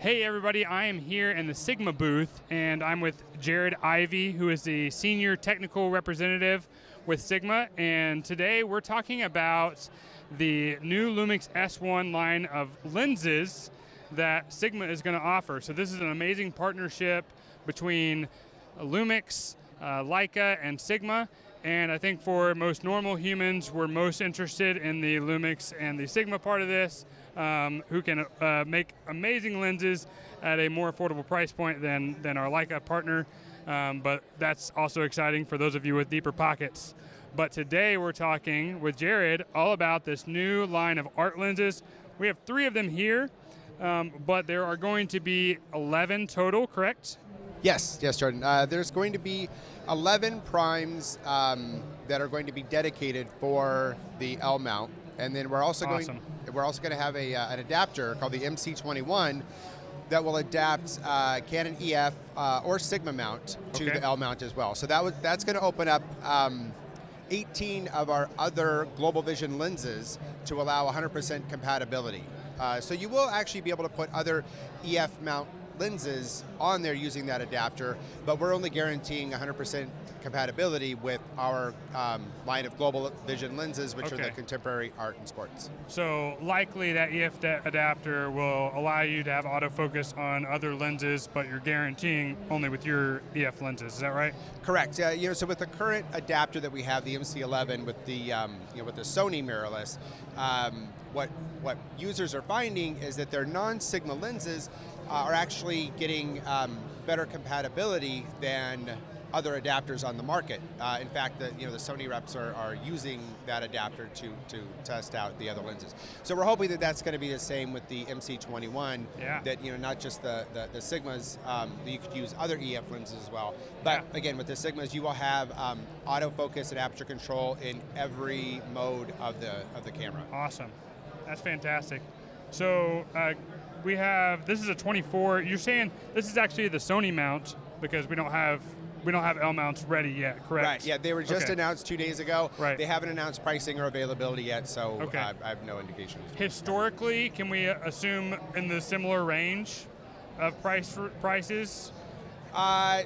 Hey everybody, I am here in the Sigma booth and I'm with Jared Ivey, who is the Senior Technical Representative with Sigma, and today we're talking about the new Lumix S1 line of lenses that Sigma is going to offer. So this is an amazing partnership between Lumix, Leica, and Sigma, and I think for most normal humans, we're most interested in the Lumix and the Sigma part of this, who can make amazing lenses at a more affordable price point than our Leica partner. But that's also exciting for those of you with deeper pockets. But today we're talking with Jared all about this new line of art lenses. We have 3 of them here, but there are going to be 11 total, correct? Yes, Jordan. There's going to be 11 primes that are going to be dedicated for the L mount, and then we're also going to have an adapter called the MC21 that will adapt Canon EF or Sigma mount to the L mount as well. So that's going to open up 18 of our other global vision lenses to allow 100% compatibility. So you will actually be able to put other EF mount lenses on there using that adapter, but we're only guaranteeing 100% compatibility with our line of global vision lenses, which are the contemporary art and sports. So likely that EF adapter will allow you to have autofocus on other lenses, but you're guaranteeing only with your EF lenses. Is that right? Correct. So with the current adapter that we have, the MC11 with the with the Sony mirrorless, what users are finding is that their non-Sigma lenses are actually getting better compatibility than other adapters on the market. In fact, the Sony reps are using that adapter to test out the other lenses. So we're hoping that that's going to be the same with the MC21. Yeah. That not just the Sigmas, you could use other EF lenses as well. But again, with the Sigmas, you will have autofocus and aperture control in every mode of the camera. Awesome, that's fantastic. So we have, this is a 24. You're saying this is actually the Sony mount because we don't have L mounts ready yet, correct? Right, yeah, they were just announced 2 days ago. Right. They haven't announced pricing or availability yet, so I have no indication. Historically, can we assume in the similar range of prices?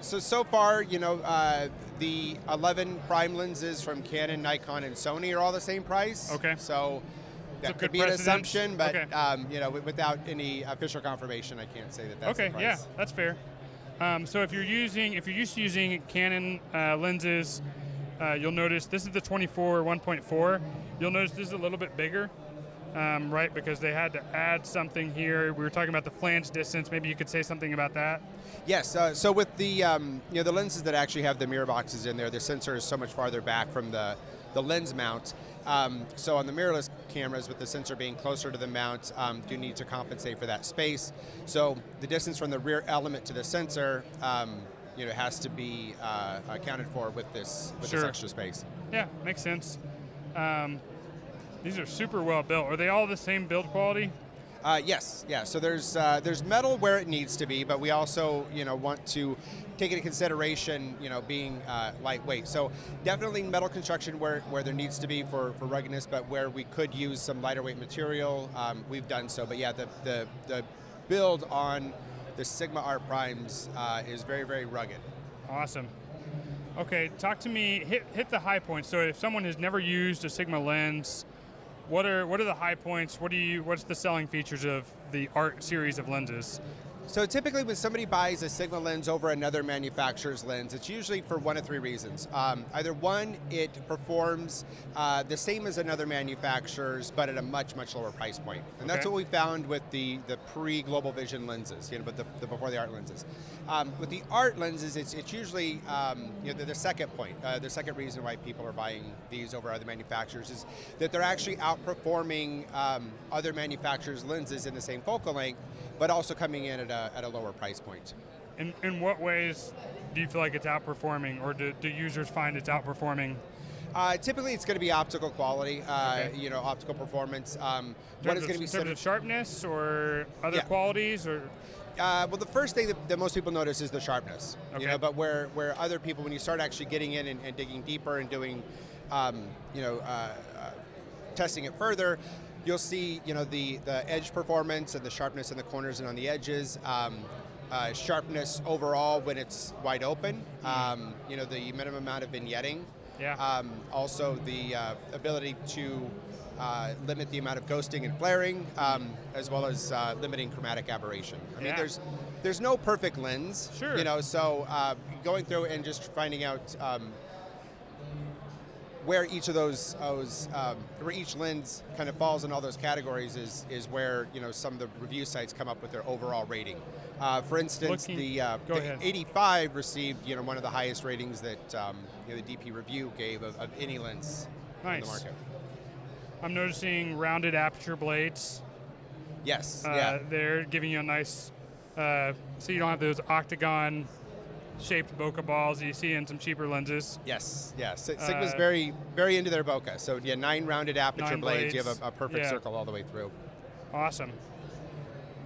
So far, the 11 prime lenses from Canon, Nikon, and Sony are all the same price. Okay. So that could be an assumption, but without any official confirmation, I can't say that that's the price. Yeah, that's fair. So if you're used to using Canon lenses, you'll notice this is the 24 1.4. You'll notice this is a little bit bigger, right? Because they had to add something here. We were talking about the flange distance. Maybe you could say something about that. Yes. So with the the lenses that actually have the mirror boxes in there, the sensor is so much farther back from the lens mount. So on the mirrorless cameras, with the sensor being closer to the mount, do need to compensate for that space. So the distance from the rear element to the sensor, has to be accounted for with this extra space. Yeah, makes sense. These are super well built. Are they all the same build quality? Yes. Yeah. So there's metal where it needs to be, but we also want to take into consideration being lightweight. So definitely metal construction where there needs to be for ruggedness, but where we could use some lighter weight material, we've done so. But yeah, the build on the Sigma Art primes is very, very rugged. Awesome. Okay, talk to me. Hit the high points. So if someone has never used a Sigma lens, what are the high points? What's the selling features of the Art series of lenses? So typically when somebody buys a Sigma lens over another manufacturer's lens, it's usually for 1 of 3 reasons. Either one, it performs the same as another manufacturer's, but at a much, much lower price point. And that's what we found with the pre-Global Vision lenses, but the before the Art lenses. With the Art lenses, it's usually the second point, the second reason why people are buying these over other manufacturers is that they're actually outperforming other manufacturers' lenses in the same focal length, but also coming in at a lower price point. In what ways do you feel like it's outperforming, or do users find it's outperforming? Typically, it's going to be optical quality, optical performance. What is going to be in terms of sharpness or other qualities, or? Well, the first thing that most people notice is the sharpness. But where other people, when you start actually getting in and digging deeper and doing, testing it further, you'll see, the edge performance and the sharpness in the corners and on the edges. Sharpness overall when it's wide open. The minimum amount of vignetting. Yeah. Also the ability to limit the amount of ghosting and flaring, as well as limiting chromatic aberration. I mean, there's no perfect lens. Sure. So going through and just finding out where each of those, where each lens kind of falls in all those categories is where some of the review sites come up with their overall rating. For instance, the 85 received one of the highest ratings that the DP Review gave of any lens in the market. I'm noticing rounded aperture blades. Yes. They're giving you a nice, so you don't have those octagon shaped bokeh balls that you see in some cheaper lenses. Yes. Sigma's very, very into their bokeh. So 9 rounded aperture blades. You have a perfect circle all the way through. Awesome.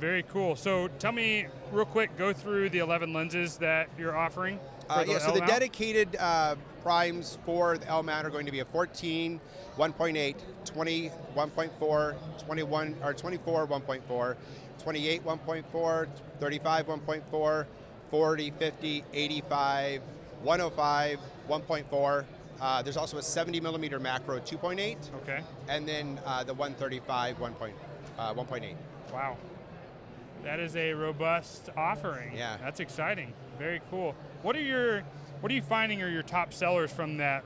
Very cool. So tell me real quick, go through the 11 lenses that you're offering. So the dedicated primes for the L mount are going to be a 14, 1.8, 20, 1.4, 21 or 24, 1.4, 28, 1.4, 35, 1.4, 40, 50, 85, 105, 1.4. There's also a 70 millimeter macro 2.8. Okay. And then the 135 1.8. Wow. That is a robust offering. Yeah. That's exciting. Very cool. What are you finding are your top sellers from that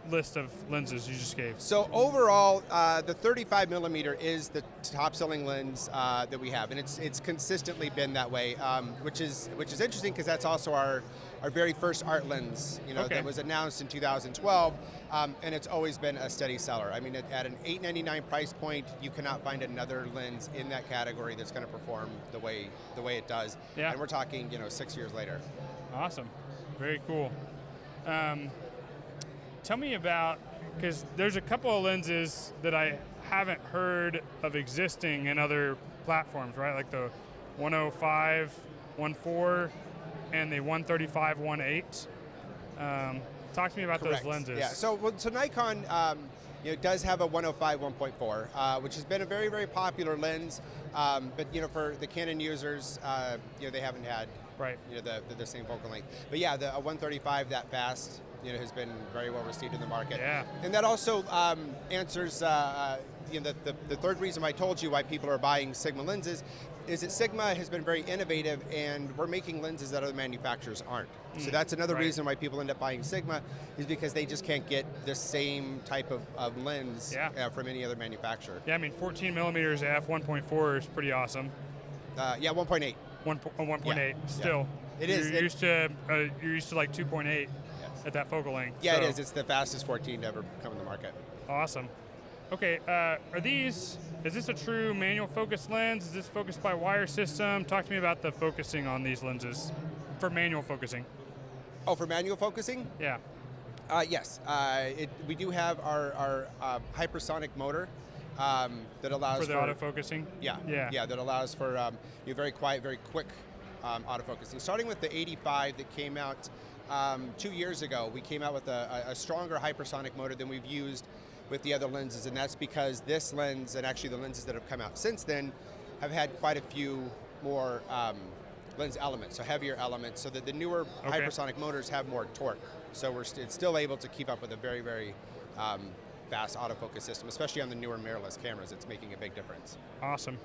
list of lenses you just gave? So overall, the 35 millimeter is the top selling lens that we have, and it's consistently been that way, which is interesting because that's also our very first art lens, that was announced in 2012, and it's always been a steady seller. I mean, at an $899 price point, you cannot find another lens in that category that's going to perform the way it does. Yeah. And we're talking, 6 years later. Awesome. Very cool. Tell me about, because there's a couple of lenses that I haven't heard of existing in other platforms, right? Like the 105 1.4 and the 135 1.8. Talk to me about Correct. those lenses. Yeah. So Nikon, does have a 105 1.4, which has been a very, very popular lens. But for the Canon users, they haven't had the same focal length. But yeah, the 135 that fast, has been very well received in the market. Yeah. And that also answers the third reason I told you why people are buying Sigma lenses is that Sigma has been very innovative, and we're making lenses that other manufacturers aren't. So that's another reason why people end up buying Sigma, is because they just can't get the same type of lens from any other manufacturer. Yeah, I mean, 14 millimeters f1.4 is pretty awesome. 1.8. 1.8 still. Yeah. It is. You're used to like 2.8 at that focal length. Yeah, it is. It's the fastest 14 to ever come in the market. Awesome. Okay, is this a true manual focus lens? Is this focused by wire system? Talk to me about the focusing on these lenses for manual focusing. Oh, for manual focusing? Yeah. Yes. We do have our hypersonic motor that allows for the autofocusing? Yeah. That allows for very quiet, very quick autofocusing. Starting with the 85 that came out 2 years ago, we came out with a stronger hypersonic motor than we've used with the other lenses, and that's because this lens, and actually the lenses that have come out since then, have had quite a few more lens elements, so heavier elements, so that the newer hypersonic motors have more torque. So it's still able to keep up with a very, very fast autofocus system, especially on the newer mirrorless cameras. It's making a big difference. Awesome.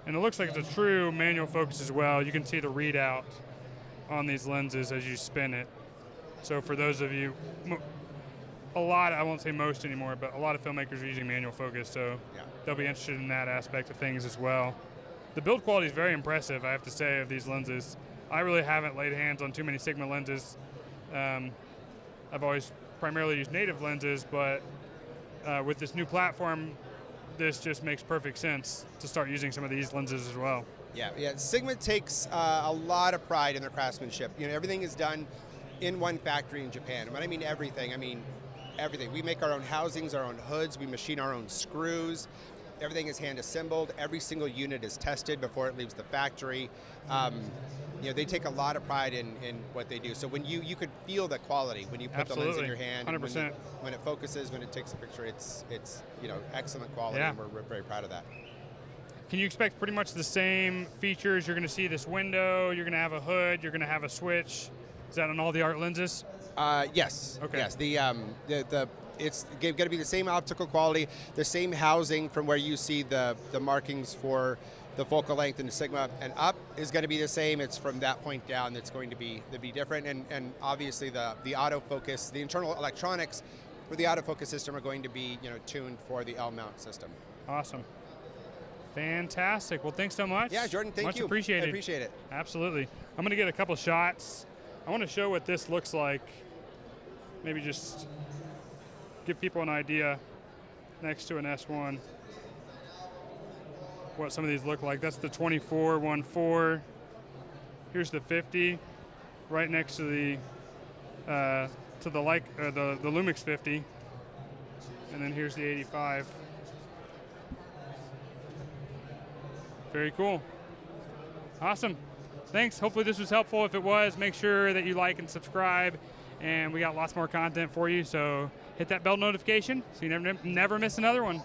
And it looks like it's a true manual focus as well. You can see the readout on these lenses as you spin it. So for those of you, a lot, I won't say most anymore, but a lot of filmmakers are using manual focus, so they'll be interested in that aspect of things as well. The build quality is very impressive, I have to say, of these lenses. I really haven't laid hands on too many Sigma lenses. I've always primarily used native lenses, but with this new platform, this just makes perfect sense to start using some of these lenses as well. Yeah. Sigma takes a lot of pride in their craftsmanship. Everything is done in one factory in Japan. And when I mean everything, I mean everything. We make our own housings, our own hoods, we machine our own screws. everything is hand assembled. Every single unit is tested before it leaves the factory. They take a lot of pride in what they do. So when you could feel the quality when you put the lens in your hand. 100%. When it focuses, when it takes a picture, it's excellent quality, Yeah. and we're very proud of that. Can you expect pretty much the same features? You're going to see this window, you're going to have a hood, you're going to have a switch. Is that on all the Art lenses? Yes. Okay. Yes. It's going to be the same optical quality, the same housing from where you see the markings for the focal length and the sigma, and up is going to be the same. It's from that point down that's going to be different, and obviously the autofocus, the internal electronics for the autofocus system are going to be tuned for the L mount system. Awesome. Fantastic. Well, thanks so much. Yeah, Jordan, thank you. Much appreciated. I appreciate it. Absolutely. I'm going to get a couple shots. I want to show what this looks like. Maybe just give people an idea next to an S1 what some of these look like. That's the 24-1.4. Here's the 50 right next to the Lumix 50. And then here's the 85. Very cool. Awesome. Thanks. Hopefully this was helpful. If it was, make sure that you like and subscribe. And we got lots more content for you, so hit that bell notification so you never miss another one.